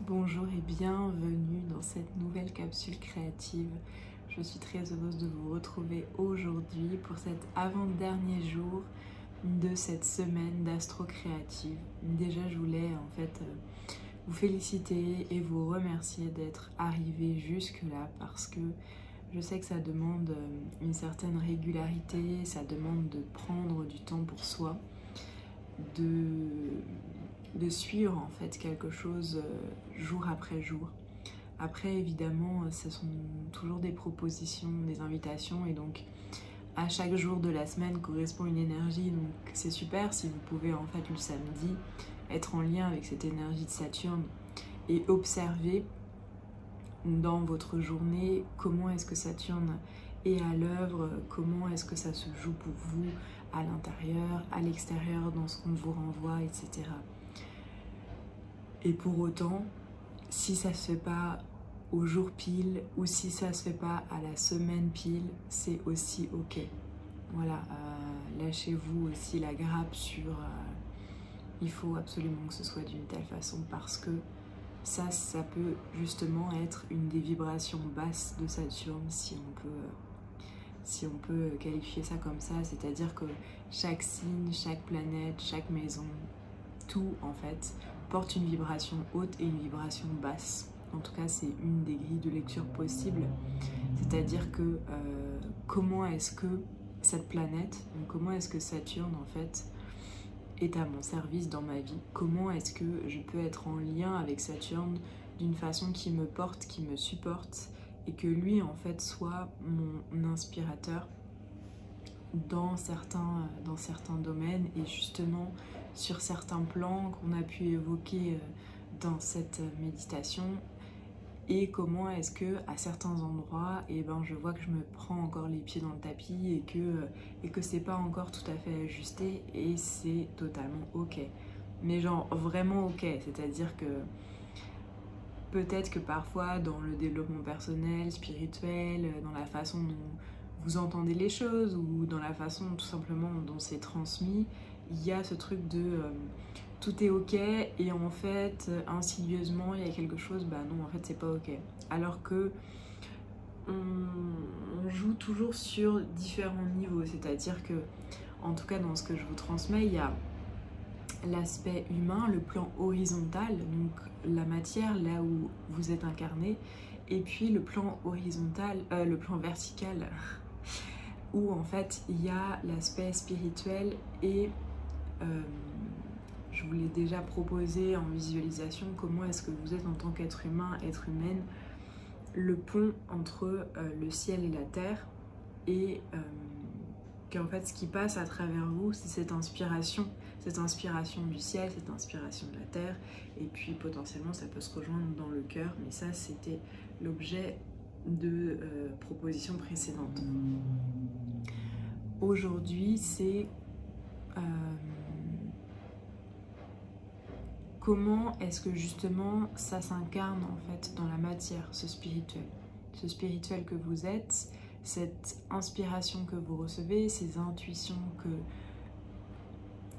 Bonjour et bienvenue dans cette nouvelle capsule créative. Je suis très heureuse de vous retrouver aujourd'hui pour cet avant-dernier jour de cette semaine d'Astro Créative. Déjà, je voulais vous féliciter et vous remercier d'être arrivé jusque-là parce que je sais que ça demande une certaine régularité, ça demande de prendre du temps pour soi, de suivre en fait quelque chose jour après jour. Après évidemment ce sont toujours des propositions, des invitations et donc à chaque jour de la semaine correspond une énergie, donc c'est super si vous pouvez en fait le samedi être en lien avec cette énergie de Saturne et observer dans votre journée comment est-ce que Saturne est à l'œuvre, comment est-ce que ça se joue pour vous à l'intérieur, à l'extérieur, dans ce qu'on vous renvoie, etc. Et pour autant, si ça se fait pas au jour pile ou si ça se fait pas à la semaine pile, c'est aussi ok. Voilà, lâchez-vous aussi la grappe sur il faut absolument que ce soit d'une telle façon parce que ça peut justement être une des vibrations basses de Saturne si on peut qualifier ça comme ça, c'est-à-dire que chaque signe, chaque planète, chaque maison, tout en fait porte une vibration haute et une vibration basse. En tout cas, c'est une des grilles de lecture possibles. C'est-à-dire que comment est-ce que cette planète, donc comment est-ce que Saturne en fait est à mon service dans ma vie? Comment est-ce que je peux être en lien avec Saturne d'une façon qui me porte, qui me supporte et que lui en fait soit mon inspirateur dans certains domaines et justement sur certains plans qu'on a pu évoquer dans cette méditation, et comment est-ce que à certains endroits je vois que je me prends encore les pieds dans le tapis et que c'est pas encore tout à fait ajusté et c'est totalement ok, mais genre vraiment ok, c'est-à-dire que peut-être que parfois dans le développement personnel, spirituel, dans la façon dont vous entendez les choses ou dans la façon tout simplement dont c'est transmis, il y a ce truc de tout est ok et en fait insidieusement il y a quelque chose, bah non en fait c'est pas ok. Alors que on joue toujours sur différents niveaux, c'est-à-dire que en tout cas dans ce que je vous transmets, il y a l'aspect humain, le plan horizontal, donc la matière là où vous êtes incarné, et puis le plan horizontal, le plan vertical où en fait il y a l'aspect spirituel et je vous l'ai déjà proposé en visualisation, comment est-ce que vous êtes en tant qu'être humain, être humaine, le pont entre le ciel et la terre, et qu'en fait ce qui passe à travers vous c'est cette inspiration du ciel, cette inspiration de la terre, et puis potentiellement ça peut se rejoindre dans le cœur, mais ça c'était l'objet de propositions précédentes. Aujourd'hui c'est comment est-ce que justement ça s'incarne en fait dans la matière, ce spirituel que vous êtes, cette inspiration que vous recevez, ces intuitions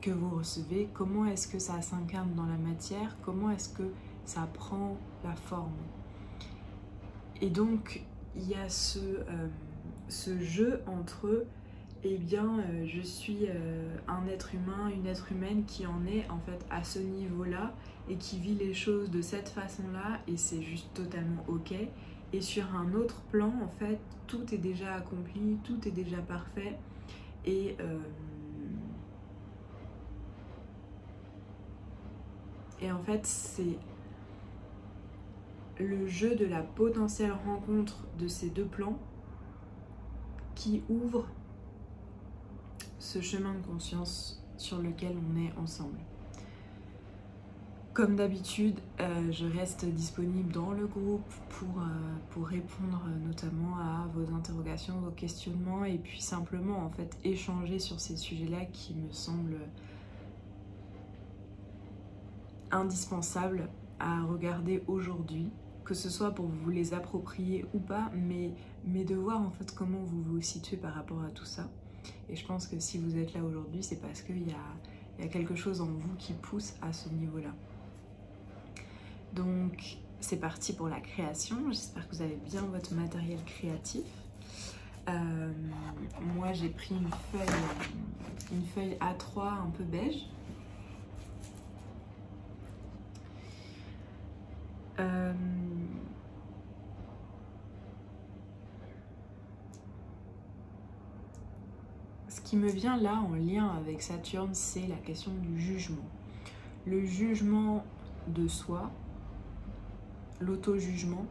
que vous recevez, comment est-ce que ça s'incarne dans la matière, comment est-ce que ça prend la forme. Et donc il y a ce jeu entre je suis un être humain, une être humaine qui en est en fait à ce niveau-là et qui vit les choses de cette façon-là et c'est juste totalement ok. Et sur un autre plan, en fait, tout est déjà accompli, tout est déjà parfait et en fait, c'est le jeu de la potentielle rencontre de ces deux plans qui ouvre ce chemin de conscience sur lequel on est ensemble. Comme d'habitude, je reste disponible dans le groupe pour répondre notamment à vos interrogations, vos questionnements et puis simplement en fait échanger sur ces sujets-là qui me semblent indispensables à regarder aujourd'hui, que ce soit pour vous les approprier ou pas, mais de voir en fait comment vous vous situez par rapport à tout ça. Et je pense que si vous êtes là aujourd'hui, c'est parce qu'il y a quelque chose en vous qui pousse à ce niveau-là. Donc c'est parti pour la création. J'espère que vous avez bien votre matériel créatif. Moi j'ai pris une feuille A3 un peu beige. Ce qui me vient là en lien avec Saturne, c'est la question du jugement. Le jugement de soi, l'auto-jugement,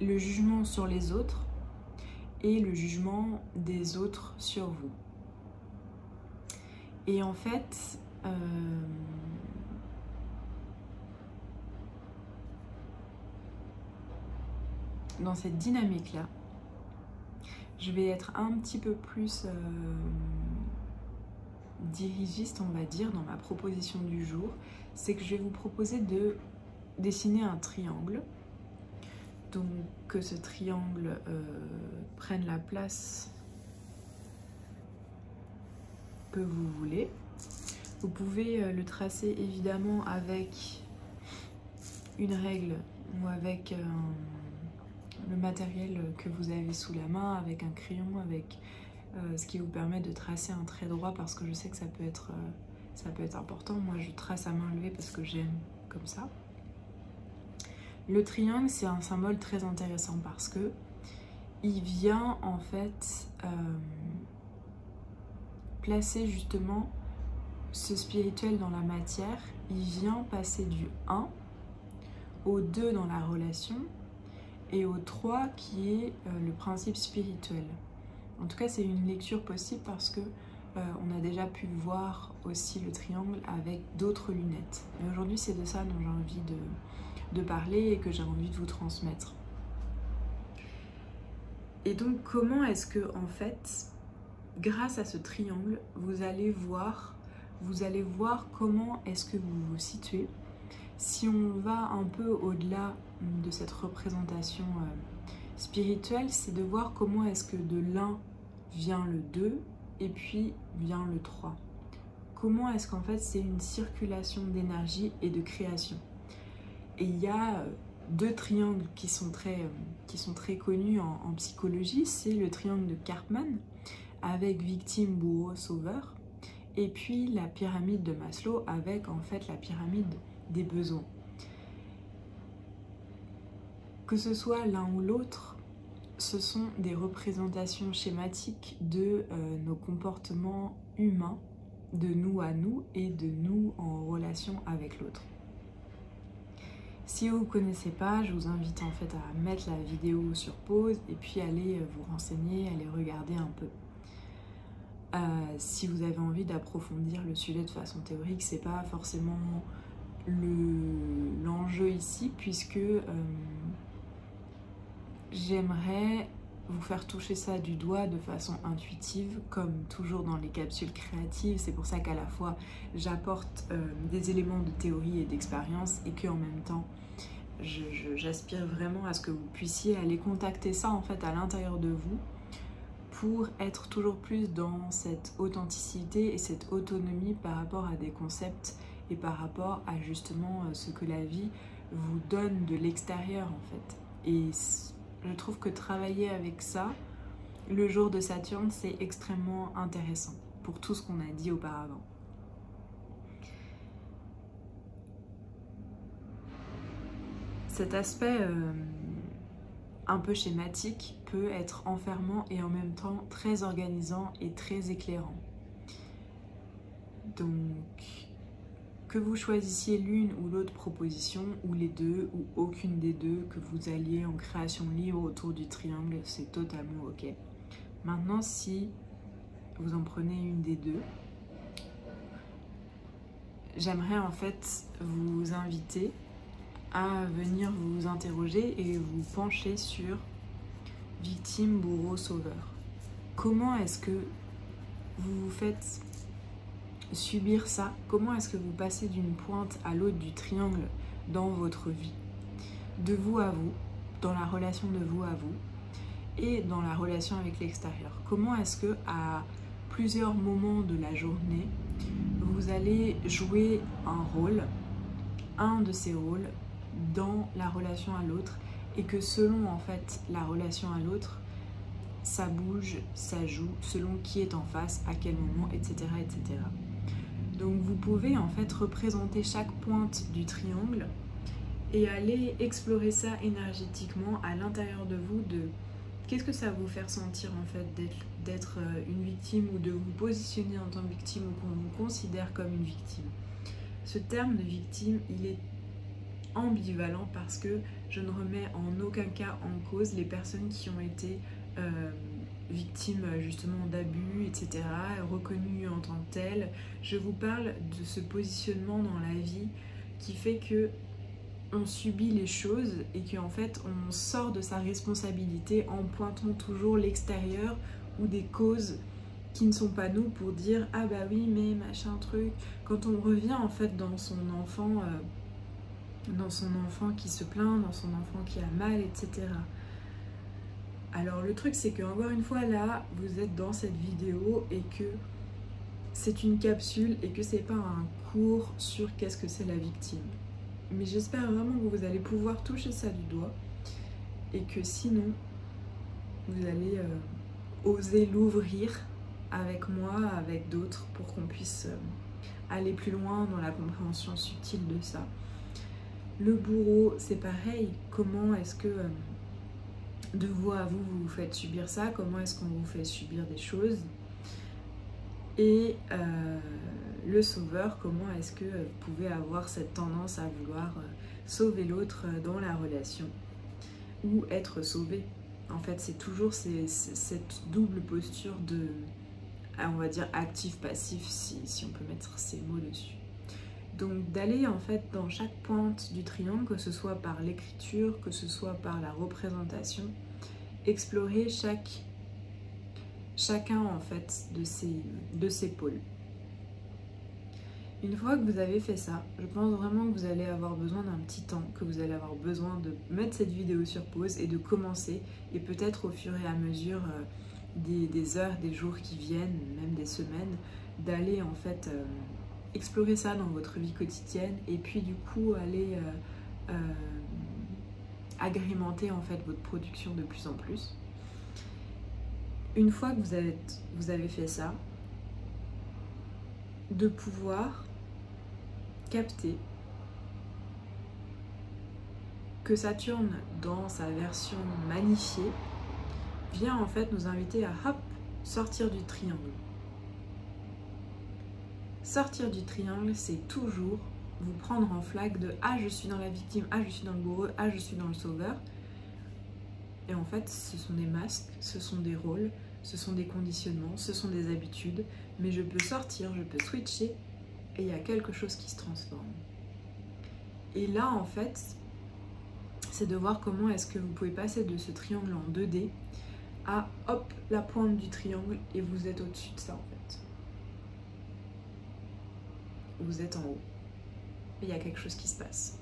le jugement sur les autres et le jugement des autres sur vous. Et en fait, dans cette dynamique-là, je vais être un petit peu plus dirigiste, on va dire, dans ma proposition du jour. C'est que je vais vous proposer de dessiner un triangle. Donc que ce triangle prenne la place que vous voulez. Vous pouvez le tracer évidemment avec une règle ou avec le matériel que vous avez sous la main, avec un crayon, avec ce qui vous permet de tracer un trait droit, parce que je sais que ça peut être important. Moi je trace à main levée parce que j'aime comme ça. Le triangle, c'est un symbole très intéressant parce que il vient en fait placer justement ce spirituel dans la matière. Il vient passer du 1 au 2 dans la relation et au 3 qui est le principe spirituel. En tout cas, c'est une lecture possible parce que on a déjà pu voir aussi le triangle avec d'autres lunettes. Et aujourd'hui, c'est de ça dont j'ai envie de parler et que j'ai envie de vous transmettre. Et donc, comment est-ce que, en fait, grâce à ce triangle, vous allez voir comment est-ce que vous vous situez. Si on va un peu au-delà de cette représentation spirituelle, c'est de voir comment est-ce que de l'un vient le 2 et puis vient le 3. Comment est-ce qu'en fait c'est une circulation d'énergie et de création. Et il y a deux triangles qui sont très connus en psychologie. C'est le triangle de Karpman avec victime, bourreau, sauveur. Et puis la pyramide de Maslow avec en fait la pyramide des besoins. Que ce soit l'un ou l'autre, ce sont des représentations schématiques de nos comportements humains, de nous à nous et de nous en relation avec l'autre. Si vous ne connaissez pas, je vous invite en fait à mettre la vidéo sur pause et puis aller vous renseigner, aller regarder un peu. Si vous avez envie d'approfondir le sujet de façon théorique, c'est pas forcément l'enjeu ici, puisque j'aimerais vous faire toucher ça du doigt de façon intuitive, comme toujours dans les capsules créatives. C'est pour ça qu'à la fois j'apporte des éléments de théorie et d'expérience et qu'en même temps j'aspire vraiment à ce que vous puissiez aller contacter ça en fait à l'intérieur de vous pour être toujours plus dans cette authenticité et cette autonomie par rapport à des concepts et par rapport à justement ce que la vie vous donne de l'extérieur en fait. Et je trouve que travailler avec ça, le jour de Saturne, c'est extrêmement intéressant pour tout ce qu'on a dit auparavant. Cet aspect un peu schématique peut être enfermant et en même temps très organisant et très éclairant. Donc, que vous choisissiez l'une ou l'autre proposition, ou les deux, ou aucune des deux, que vous alliez en création libre autour du triangle, c'est totalement ok. Maintenant, si vous en prenez une des deux, j'aimerais en fait vous inviter à venir vous interroger et vous pencher sur victime, bourreau, sauveur. Comment est-ce que vous vous faites subir ça? Comment est-ce que vous passez d'une pointe à l'autre du triangle dans votre vie? De vous à vous, dans la relation de vous à vous et dans la relation avec l'extérieur. Comment est-ce que à plusieurs moments de la journée, vous allez jouer un rôle, un de ces rôles dans la relation à l'autre et que selon en fait la relation à l'autre, ça bouge, ça joue selon qui est en face, à quel moment, etc., etc. Donc vous pouvez en fait représenter chaque pointe du triangle et aller explorer ça énergétiquement à l'intérieur de vous, de qu'est-ce que ça va vous faire sentir en fait d'être une victime ou de vous positionner en tant que victime ou qu'on vous considère comme une victime. Ce terme de victime, il est ambivalent parce que je ne remets en aucun cas en cause les personnes qui ont été victimes justement d'abus, etc., reconnues en tant que telles. Je vous parle de ce positionnement dans la vie qui fait que on subit les choses et qu'en fait on sort de sa responsabilité en pointant toujours l'extérieur ou des causes qui ne sont pas nous pour dire ah bah oui mais machin truc, quand on revient en fait dans son enfant qui se plaint, dans son enfant qui a mal, etc. Alors le truc c'est que encore une fois là vous êtes dans cette vidéo et que c'est une capsule et que c'est pas un cours sur qu'est-ce que c'est la victime. Mais j'espère vraiment que vous allez pouvoir toucher ça du doigt et que sinon vous allez oser l'ouvrir avec moi, avec d'autres pour qu'on puisse aller plus loin dans la compréhension subtile de ça. Le bourreau, c'est pareil. Comment est-ce que de vous à vous, vous faites subir ça? Comment est-ce qu'on vous fait subir des choses? Et le sauveur, comment est-ce que vous pouvez avoir cette tendance à vouloir sauver l'autre dans la relation ou être sauvé? En fait, c'est toujours cette double posture de, on va dire, actif-passif, si on peut mettre ces mots dessus. Donc d'aller en fait dans chaque pointe du triangle, que ce soit par l'écriture, que ce soit par la représentation, explorer chacun en fait de ces pôles. Une fois que vous avez fait ça, je pense vraiment que vous allez avoir besoin d'un petit temps, que vous allez avoir besoin de mettre cette vidéo sur pause et de commencer, et peut-être au fur et à mesure des heures, des jours qui viennent, même des semaines, d'aller en fait explorer ça dans votre vie quotidienne et puis du coup aller agrémenter en fait votre production de plus en plus. Une fois que vous avez fait ça, de pouvoir capter que Saturne, dans sa version magnifiée, vient en fait nous inviter à hop, sortir du triangle. Sortir du triangle, c'est toujours vous prendre en flag de « Ah, je suis dans la victime, ah, je suis dans le bourreau, ah, je suis dans le sauveur ». Et en fait, ce sont des masques, ce sont des rôles, ce sont des conditionnements, ce sont des habitudes, mais je peux sortir, je peux switcher, et il y a quelque chose qui se transforme. Et là, en fait, c'est de voir comment est-ce que vous pouvez passer de ce triangle en 2D à, hop, la pointe du triangle, et vous êtes au-dessus de ça, en fait. Vous êtes en haut. Et il y a quelque chose qui se passe.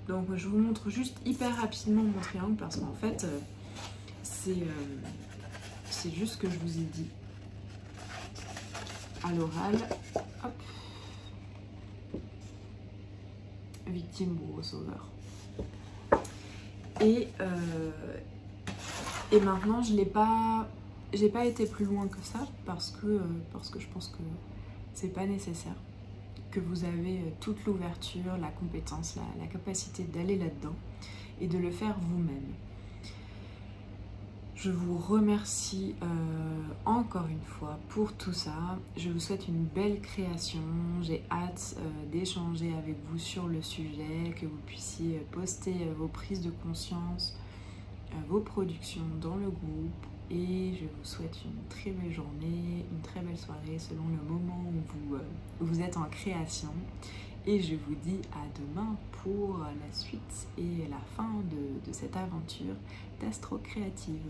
Donc, je vous montre juste hyper rapidement mon triangle, parce qu'en fait, c'est juste ce que je vous ai dit à l'oral. Hop. Victime, bourreau, sauveur. Et maintenant, j'ai pas été plus loin que ça parce que je pense que c'est pas nécessaire, que vous avez toute l'ouverture, la compétence, la capacité d'aller là-dedans et de le faire vous-même. Je vous remercie encore une fois pour tout ça. Je vous souhaite une belle création. J'ai hâte d'échanger avec vous sur le sujet, que vous puissiez poster vos prises de conscience, vos productions dans le groupe. Et je vous souhaite une très belle journée, une très belle soirée selon le moment où vous êtes en création. Et je vous dis à demain pour la suite et la fin de cette aventure d'Astro Créative.